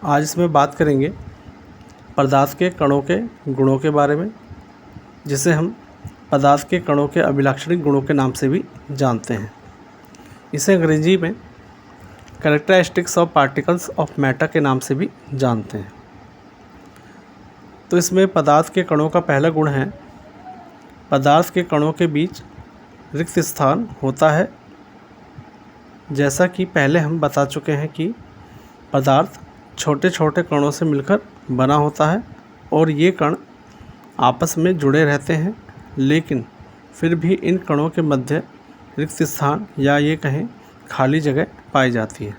आज इसमें बात करेंगे पदार्थ के कणों के गुणों के बारे में, जिसे हम पदार्थ के कणों के अभिलाक्षणिक गुणों के नाम से भी जानते हैं। इसे अंग्रेजी में characteristics of particles of matter के नाम से भी जानते हैं। तो इसमें पदार्थ के कणों का पहला गुण है, पदार्थ के कणों के बीच रिक्त स्थान होता है। जैसा कि पहले हम बता चुके हैं कि पदार्थ छोटे छोटे कणों से मिलकर बना होता है और ये कण आपस में जुड़े रहते हैं, लेकिन फिर भी इन कणों के मध्य रिक्त स्थान या ये कहें खाली जगह पाई जाती है,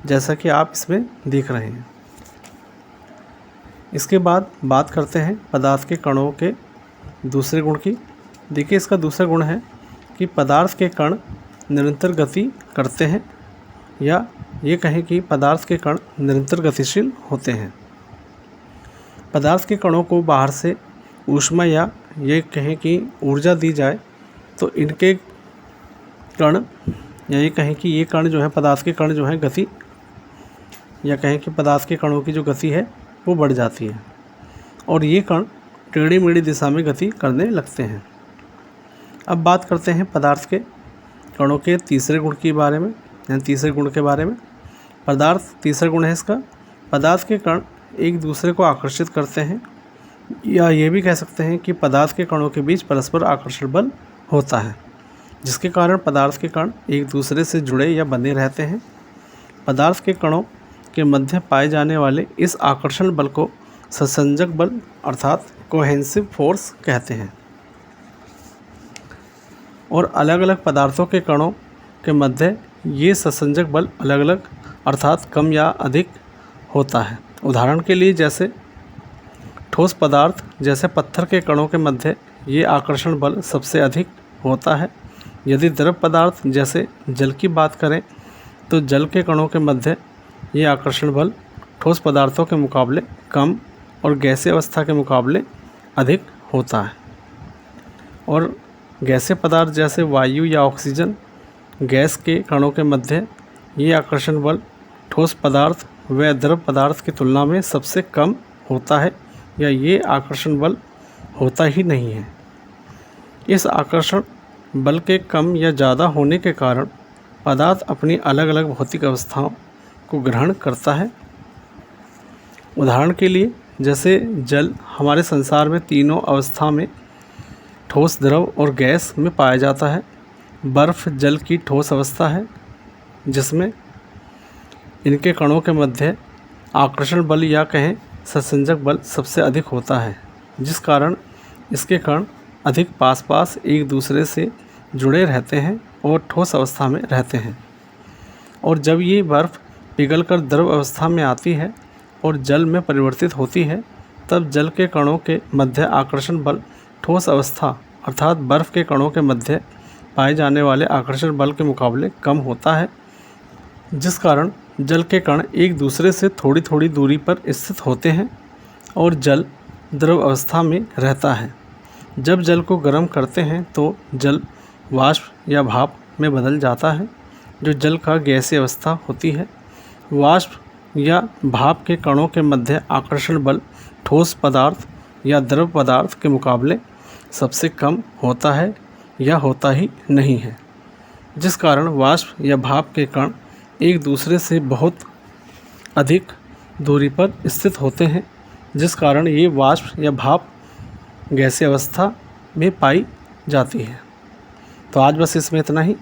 जैसा कि आप इसमें देख रहे हैं। इसके बाद बात करते हैं पदार्थ के कणों के दूसरे गुण की। देखिए, इसका दूसरा गुण है कि पदार्थ के कण निरंतर गति करते हैं, या ये कहें कि पदार्थ के कण निरंतर गतिशील होते हैं। पदार्थ के कणों को बाहर से ऊष्मा या ये कहें कि ऊर्जा दी जाए तो इनके कण या ये कहें कि ये कण जो है, पदार्थ के कण जो है गति, या कहें कि पदार्थ के कणों की जो गति है वो बढ़ जाती है और ये कण टेढ़ी मेढ़ी दिशा में गति करने लगते हैं। अब बात करते हैं पदार्थ के कणों के तीसरे गुण के बारे में, यानी तीसरे गुण के बारे में। तीसरा गुण है इसका, पदार्थ के कण एक दूसरे को आकर्षित करते हैं, या ये भी कह सकते हैं कि पदार्थ के कणों के बीच परस्पर आकर्षण बल होता है, जिसके कारण पदार्थ के कण एक दूसरे से जुड़े या बंधे रहते हैं। पदार्थ के कणों के मध्य पाए जाने वाले इस आकर्षण बल को संसंजक बल अर्थात कोहेसिव फोर्स कहते हैं। और अलग अलग पदार्थों के कणों के मध्य ये संसंजक बल अलग अलग अर्थात कम या अधिक होता है। उदाहरण के लिए जैसे ठोस पदार्थ जैसे पत्थर के कणों के मध्य ये आकर्षण बल सबसे अधिक होता है। यदि द्रव पदार्थ जैसे जल की बात करें तो जल के कणों के मध्य ये आकर्षण बल ठोस पदार्थों के मुकाबले कम और गैसीय अवस्था के मुकाबले अधिक होता है। और गैसीय पदार्थ जैसे वायु या ऑक्सीजन गैस के कणों के मध्य ये आकर्षण बल ठोस पदार्थ व द्रव पदार्थ की तुलना में सबसे कम होता है, या ये आकर्षण बल होता ही नहीं है। इस आकर्षण बल के कम या ज़्यादा होने के कारण पदार्थ अपनी अलग अलग भौतिक अवस्थाओं को ग्रहण करता है। उदाहरण के लिए जैसे जल हमारे संसार में तीनों अवस्था में ठोस, द्रव और गैस में पाया जाता है। बर्फ़ जल की ठोस अवस्था है, जिसमें इनके कणों के मध्य आकर्षण बल या कहें संसंजक बल सबसे अधिक होता है, जिस कारण इसके कण अधिक पास पास एक दूसरे से जुड़े रहते हैं और ठोस अवस्था में रहते हैं। और जब ये बर्फ़ पिघलकर द्रव अवस्था में आती है और जल में परिवर्तित होती है, तब जल के कणों के मध्य आकर्षण बल ठोस अवस्था अर्थात बर्फ़ के कणों के मध्य पाए जाने वाले आकर्षण बल के मुकाबले कम होता है, जिस कारण जल के कण एक दूसरे से थोड़ी थोड़ी दूरी पर स्थित होते हैं और जल द्रव अवस्था में रहता है। जब जल को गर्म करते हैं तो जल वाष्प या भाप में बदल जाता है, जो जल का गैसीय अवस्था होती है। वाष्प या भाप के कणों के मध्य आकर्षण बल ठोस पदार्थ या द्रव पदार्थ के मुकाबले सबसे कम होता है या होता ही नहीं है, जिस कारण वाष्प या भाप के कण एक दूसरे से बहुत अधिक दूरी पर स्थित होते हैं, जिस कारण ये वाष्प या भाप गैसीय अवस्था में पाई जाती है। तो आज बस इसमें इतना ही।